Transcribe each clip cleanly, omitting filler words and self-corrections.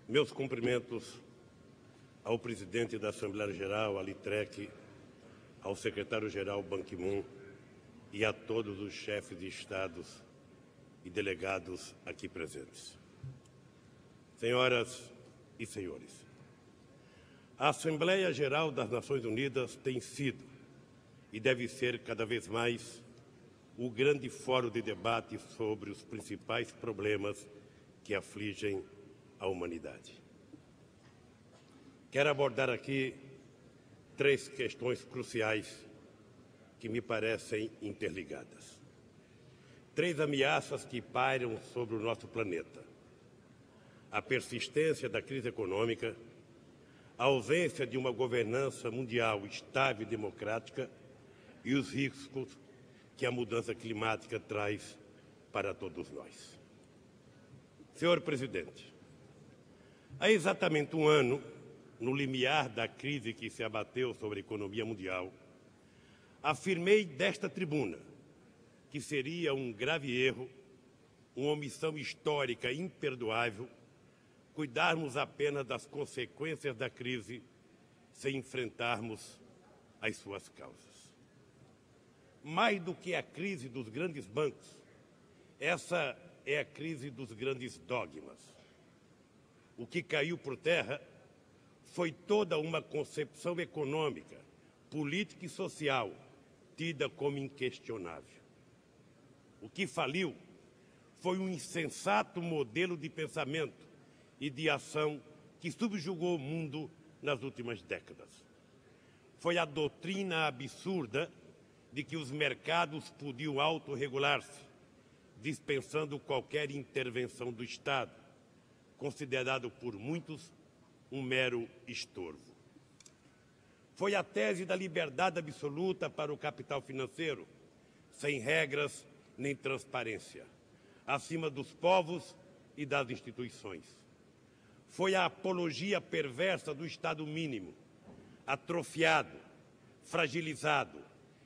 Meus cumprimentos ao presidente da Assembleia Geral, Ali Trek, ao secretário-geral Ban Ki-moon e a todos os chefes de Estados e delegados aqui presentes. Senhoras e senhores, a Assembleia Geral das Nações Unidas tem sido e deve ser cada vez mais o grande fórum de debate sobre os principais problemas que afligem a humanidade. Quero abordar aqui três questões cruciais que me parecem interligadas. Três ameaças que pairam sobre o nosso planeta: a persistência da crise econômica, a ausência de uma governança mundial estável e democrática e os riscos que a mudança climática traz para todos nós. Senhor presidente, há exatamente um ano, no limiar da crise que se abateu sobre a economia mundial, afirmei desta tribuna que seria um grave erro, uma omissão histórica imperdoável, cuidarmos apenas das consequências da crise sem enfrentarmos as suas causas. Mais do que a crise dos grandes bancos, essa é a crise dos grandes dogmas. O que caiu por terra foi toda uma concepção econômica, política e social tida como inquestionável. O que faliu foi um insensato modelo de pensamento e de ação que subjugou o mundo nas últimas décadas. Foi a doutrina absurda de que os mercados podiam autorregular-se, dispensando qualquer intervenção do Estado, considerado por muitos um mero estorvo. Foi a tese da liberdade absoluta para o capital financeiro, sem regras nem transparência, acima dos povos e das instituições. Foi a apologia perversa do Estado mínimo, atrofiado, fragilizado,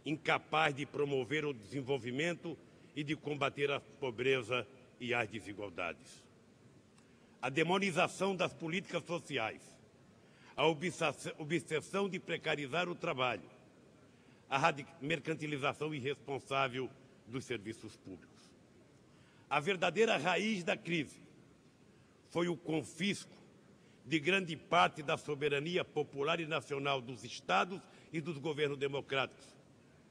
incapaz de promover o desenvolvimento e de combater a pobreza e as desigualdades. A demonização das políticas sociais, a obsessão de precarizar o trabalho, a mercantilização irresponsável dos serviços públicos. A verdadeira raiz da crise foi o confisco de grande parte da soberania popular e nacional dos Estados e dos governos democráticos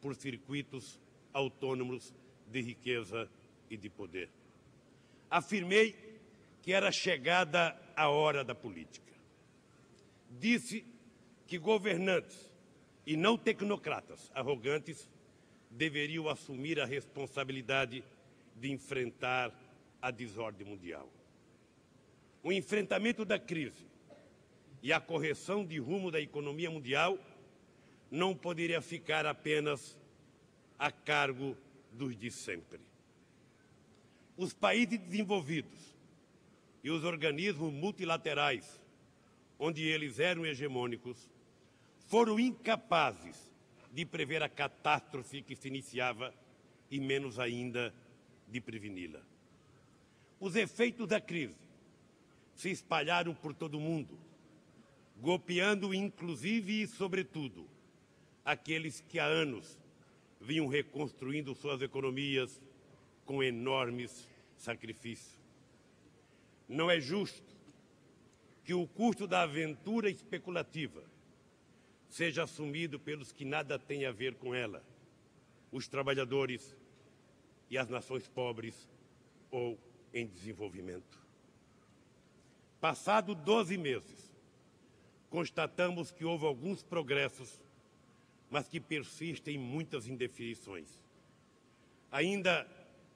por circuitos autônomos de riqueza e de poder. Afirmei que era chegada a hora da política. Disse que governantes e não tecnocratas arrogantes deveriam assumir a responsabilidade de enfrentar a desordem mundial. O enfrentamento da crise e a correção de rumo da economia mundial não poderia ficar apenas a cargo dos de sempre. Os países desenvolvidos e os organismos multilaterais, onde eles eram hegemônicos, foram incapazes de prever a catástrofe que se iniciava e menos ainda de preveni-la. Os efeitos da crise se espalharam por todo o mundo, golpeando inclusive e sobretudo aqueles que há anos vinham reconstruindo suas economias com enormes sacrifícios. Não é justo que o custo da aventura especulativa seja assumido pelos que nada têm a ver com ela, os trabalhadores e as nações pobres ou em desenvolvimento. Passado 12 meses, constatamos que houve alguns progressos, mas que persistem muitas indefinições. Ainda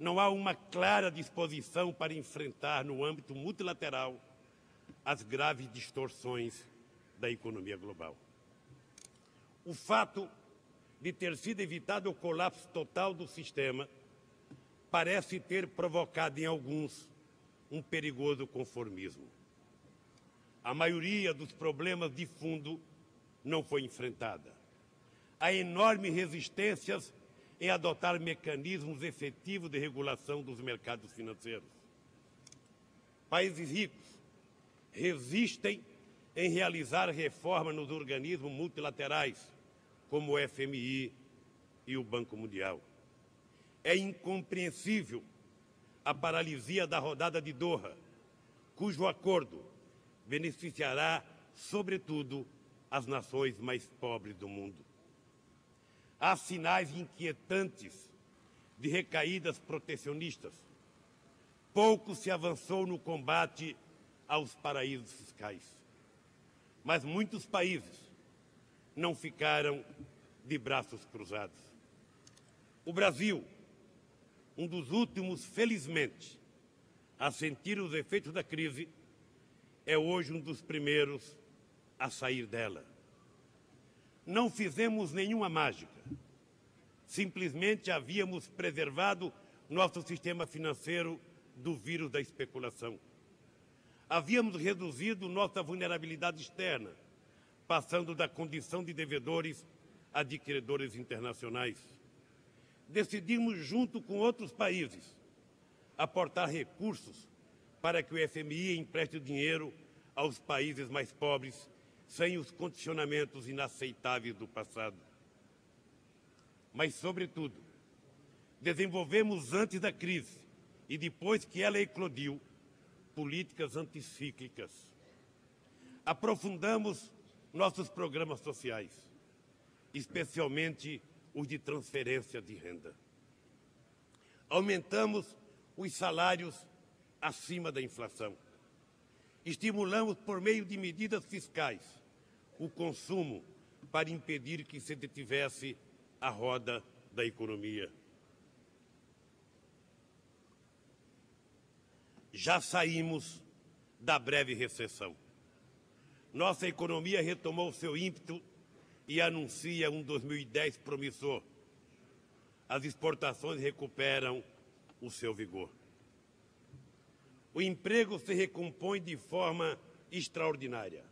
não há uma clara disposição para enfrentar, no âmbito multilateral, as graves distorções da economia global. O fato de ter sido evitado o colapso total do sistema parece ter provocado em alguns um perigoso conformismo. A maioria dos problemas de fundo não foi enfrentada. Há enormes resistências em adotar mecanismos efetivos de regulação dos mercados financeiros. Países ricos resistem em realizar reforma nos organismos multilaterais, como o FMI e o Banco Mundial. É incompreensível a paralisia da rodada de Doha, cujo acordo beneficiará, sobretudo, as nações mais pobres do mundo. Há sinais inquietantes de recaídas protecionistas. Pouco se avançou no combate aos paraísos fiscais. Mas muitos países não ficaram de braços cruzados. O Brasil, um dos últimos, felizmente, a sentir os efeitos da crise, é hoje um dos primeiros a sair dela. Não fizemos nenhuma mágica. Simplesmente havíamos preservado nosso sistema financeiro do vírus da especulação. Havíamos reduzido nossa vulnerabilidade externa, passando da condição de devedores a de credores internacionais. Decidimos, junto com outros países, aportar recursos para que o FMI empreste dinheiro aos países mais pobres, sem os condicionamentos inaceitáveis do passado. Mas, sobretudo, desenvolvemos antes da crise e depois que ela eclodiu, políticas anticíclicas. Aprofundamos nossos programas sociais, especialmente os de transferência de renda. Aumentamos os salários acima da inflação. Estimulamos, por meio de medidas fiscais, o consumo para impedir que se detivesse a roda da economia. Já saímos da breve recessão. Nossa economia retomou seu ímpeto e anuncia um 2010 promissor. As exportações recuperam o seu vigor. O emprego se recompõe de forma extraordinária.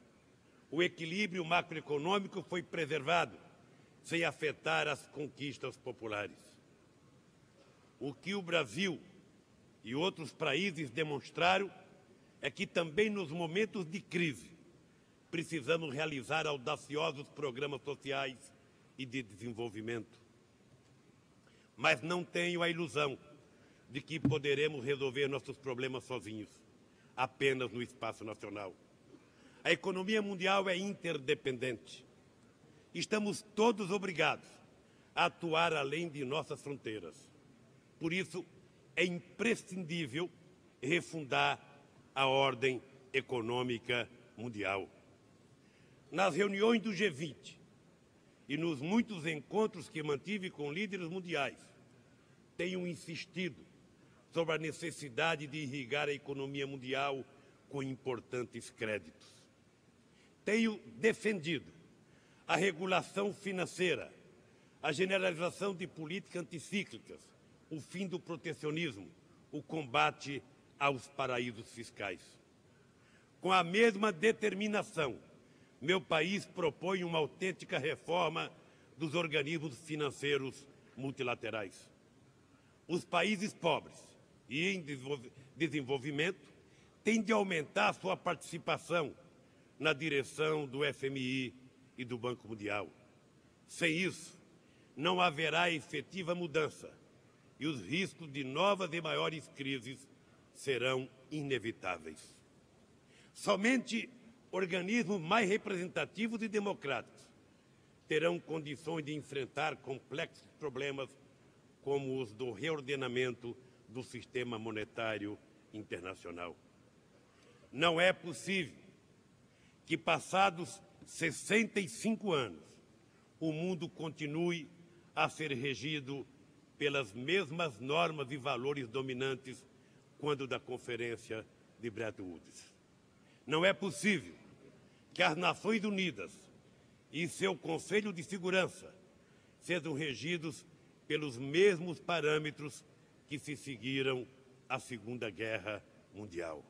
O equilíbrio macroeconômico foi preservado, sem afetar as conquistas populares. O que o Brasil e outros países demonstraram é que também nos momentos de crise precisamos realizar audaciosos programas sociais e de desenvolvimento. Mas não tenho a ilusão de que poderemos resolver nossos problemas sozinhos, apenas no espaço nacional. A economia mundial é interdependente. Estamos todos obrigados a atuar além de nossas fronteiras. Por isso, é imprescindível refundar a ordem econômica mundial. Nas reuniões do G20 e nos muitos encontros que mantive com líderes mundiais, tenho insistido sobre a necessidade de irrigar a economia mundial com importantes créditos. Tenho defendido a regulação financeira, a generalização de políticas anticíclicas, o fim do protecionismo, o combate aos paraísos fiscais. Com a mesma determinação, meu país propõe uma autêntica reforma dos organismos financeiros multilaterais. Os países pobres e em desenvolvimento têm de aumentar sua participação na direção do FMI e do Banco Mundial. Sem isso, não haverá efetiva mudança e os riscos de novas e maiores crises serão inevitáveis. Somente organismos mais representativos e democráticos terão condições de enfrentar complexos problemas como os do reordenamento do sistema monetário internacional. Não é possível que, passados 65 anos, o mundo continue a ser regido pelas mesmas normas e valores dominantes quando da Conferência de Bretton Woods. Não é possível que as Nações Unidas e seu Conselho de Segurança sejam regidos pelos mesmos parâmetros que se seguiram à Segunda Guerra Mundial.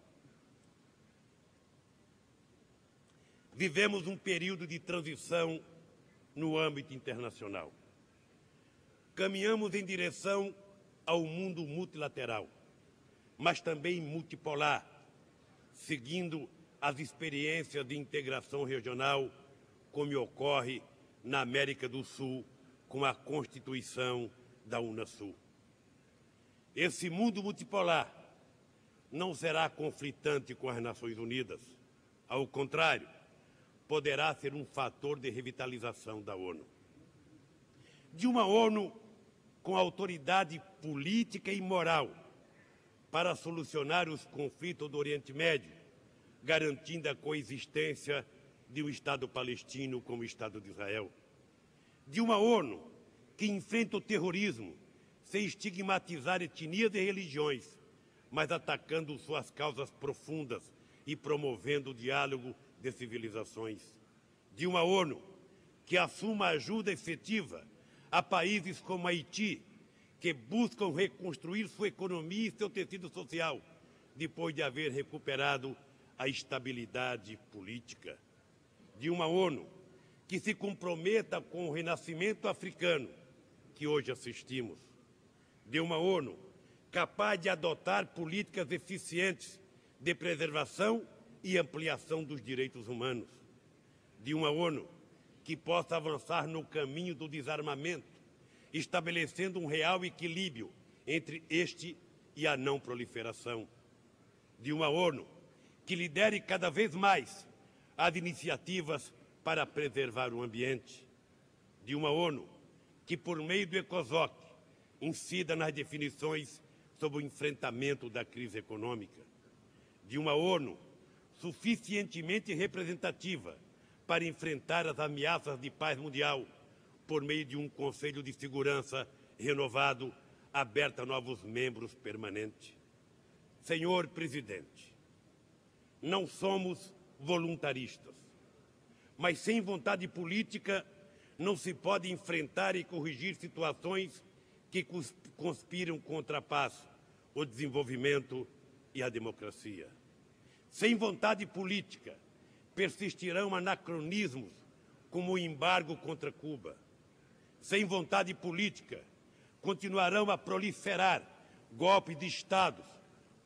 Vivemos um período de transição no âmbito internacional. Caminhamos em direção ao mundo multilateral, mas também multipolar, seguindo as experiências de integração regional, como ocorre na América do Sul com a Constituição da Unasul. Esse mundo multipolar não será conflitante com as Nações Unidas. Ao contrário, poderá ser um fator de revitalização da ONU. De uma ONU com autoridade política e moral para solucionar os conflitos do Oriente Médio, garantindo a coexistência de um Estado palestino com o Estado de Israel. De uma ONU que enfrenta o terrorismo sem estigmatizar etnias e religiões, mas atacando suas causas profundas e promovendo o diálogo de civilizações. De uma ONU que assuma ajuda efetiva a países como Haiti, que buscam reconstruir sua economia e seu tecido social, depois de haver recuperado a estabilidade política. De uma ONU que se comprometa com o renascimento africano, que hoje assistimos. De uma ONU capaz de adotar políticas eficientes de preservação e ampliação dos direitos humanos. De uma ONU que possa avançar no caminho do desarmamento, estabelecendo um real equilíbrio entre este e a não proliferação. De uma ONU que lidere cada vez mais as iniciativas para preservar o ambiente. De uma ONU que, por meio do ECOSOC, incida nas definições sobre o enfrentamento da crise econômica. De uma ONU suficientemente representativa para enfrentar as ameaças de paz mundial por meio de um Conselho de Segurança renovado, aberto a novos membros permanentes. Senhor Presidente, não somos voluntaristas, mas sem vontade política não se pode enfrentar e corrigir situações que conspiram contra a paz, o desenvolvimento e a democracia. Sem vontade política, persistirão anacronismos como o embargo contra Cuba. Sem vontade política, continuarão a proliferar golpes de Estados,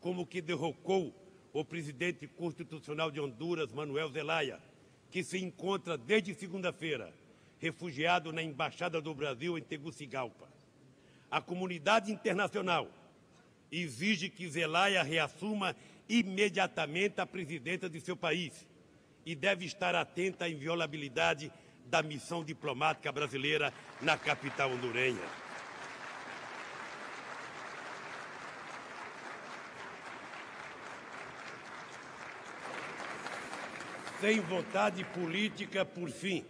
como o que derrocou o presidente constitucional de Honduras, Manuel Zelaya, que se encontra desde segunda-feira refugiado na Embaixada do Brasil em Tegucigalpa. A comunidade internacional exige que Zelaya reassuma imediatamente a presidência de seu país e deve estar atenta à inviolabilidade da missão diplomática brasileira na capital hondurenha. Sem vontade política, por fim,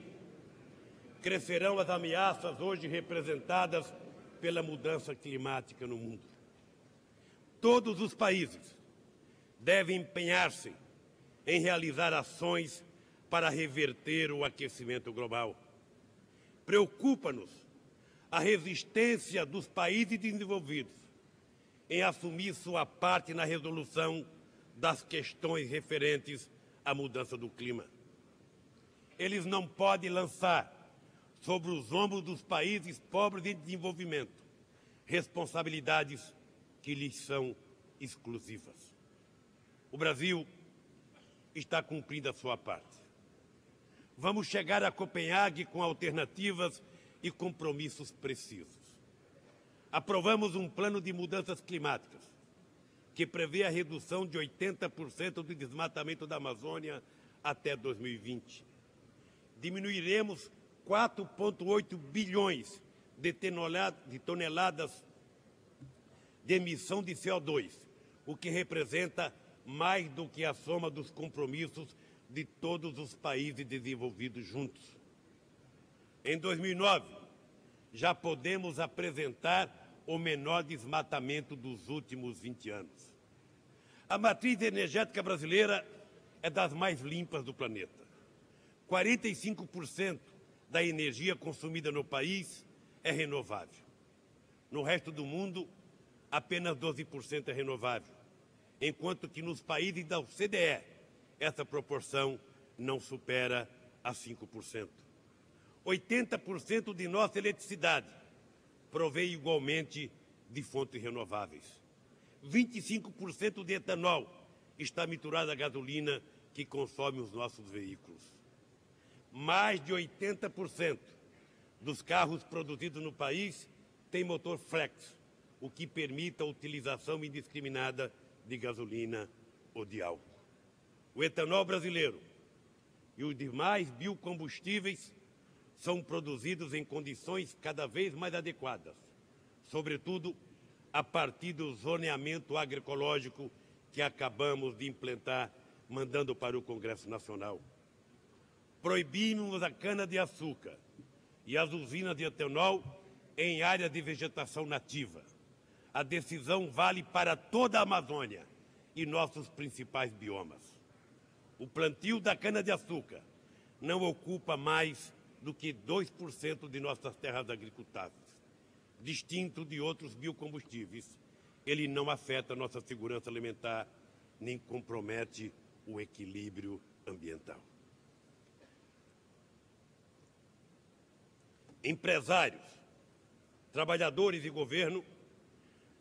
crescerão as ameaças hoje representadas pela mudança climática no mundo. Todos os países devem empenhar-se em realizar ações para reverter o aquecimento global. Preocupa-nos a resistência dos países desenvolvidos em assumir sua parte na resolução das questões referentes à mudança do clima. Eles não podem lançar sobre os ombros dos países pobres em desenvolvimento responsabilidades que lhes são exclusivas. O Brasil está cumprindo a sua parte. Vamos chegar a Copenhague com alternativas e compromissos precisos. Aprovamos um plano de mudanças climáticas que prevê a redução de 80% do desmatamento da Amazônia até 2020. Diminuiremos 4,8 bilhões de toneladas de emissão de CO2, o que representa mais do que a soma dos compromissos de todos os países desenvolvidos juntos. Em 2009, já podemos apresentar o menor desmatamento dos últimos 20 anos. A matriz energética brasileira é das mais limpas do planeta. 45% da energia consumida no país é renovável. No resto do mundo, apenas 12% é renovável, enquanto que nos países da OCDE, essa proporção não supera a 5%. 80% de nossa eletricidade provém igualmente de fontes renováveis. 25% de etanol está misturado à gasolina que consome os nossos veículos. Mais de 80% dos carros produzidos no país têm motor flex, o que permite a utilização indiscriminada de gasolina ou de álcool. O etanol brasileiro e os demais biocombustíveis são produzidos em condições cada vez mais adequadas, sobretudo a partir do zoneamento agroecológico que acabamos de implantar, mandando para o Congresso Nacional. Proibimos a cana-de-açúcar e as usinas de etanol em áreas de vegetação nativa. A decisão vale para toda a Amazônia e nossos principais biomas. O plantio da cana-de-açúcar não ocupa mais do que 2% de nossas terras agricultáveis. Distinto de outros biocombustíveis, ele não afeta nossa segurança alimentar, nem compromete o equilíbrio ambiental. Empresários, trabalhadores e governo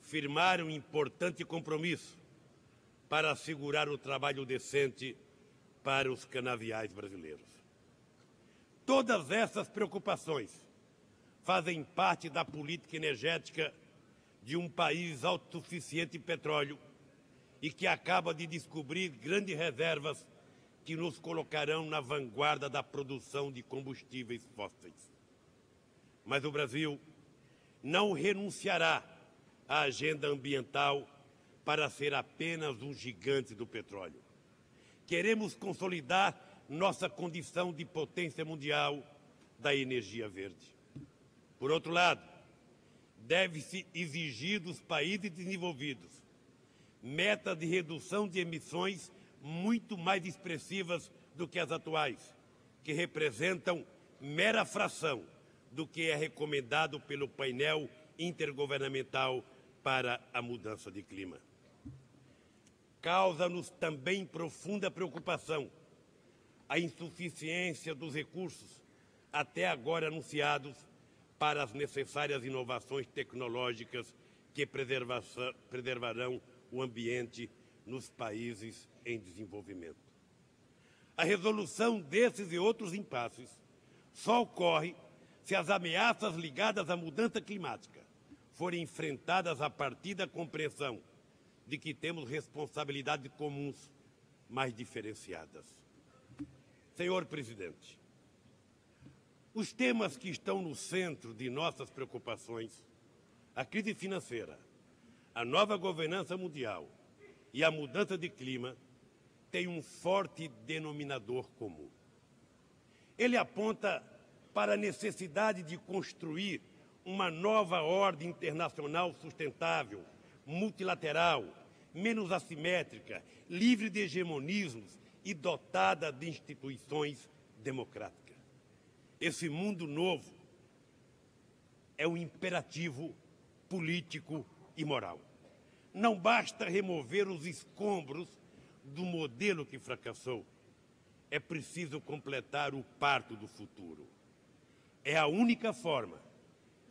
firmaram um importante compromisso para assegurar o trabalho decente para os canaviais brasileiros. Todas essas preocupações fazem parte da política energética de um país autossuficiente em petróleo e que acaba de descobrir grandes reservas que nos colocarão na vanguarda da produção de combustíveis fósseis. Mas o Brasil não renunciará à agenda ambiental para ser apenas um gigante do petróleo. Queremos consolidar nossa condição de potência mundial da energia verde. Por outro lado, deve-se exigir dos países desenvolvidos metas de redução de emissões muito mais expressivas do que as atuais, que representam mera fração do que é recomendado pelo painel intergovernamental para a mudança de clima. Causa-nos também profunda preocupação a insuficiência dos recursos até agora anunciados para as necessárias inovações tecnológicas que preservarão o ambiente nos países em desenvolvimento. A resolução desses e outros impasses só ocorre se as ameaças ligadas à mudança climática forem enfrentadas a partir da compreensão de que temos responsabilidades comuns, mas diferenciadas. Senhor Presidente, os temas que estão no centro de nossas preocupações, a crise financeira, a nova governança mundial e a mudança de clima, têm um forte denominador comum. Ele aponta para a necessidade de construir uma nova ordem internacional sustentável, multilateral, menos assimétrica, livre de hegemonismos e dotada de instituições democráticas. Esse mundo novo é um imperativo político e moral. Não basta remover os escombros do modelo que fracassou. É preciso completar o parto do futuro. É a única forma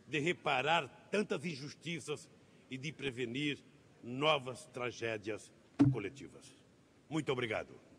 de reparar tantas injustiças e de prevenir novas tragédias coletivas. Muito obrigado.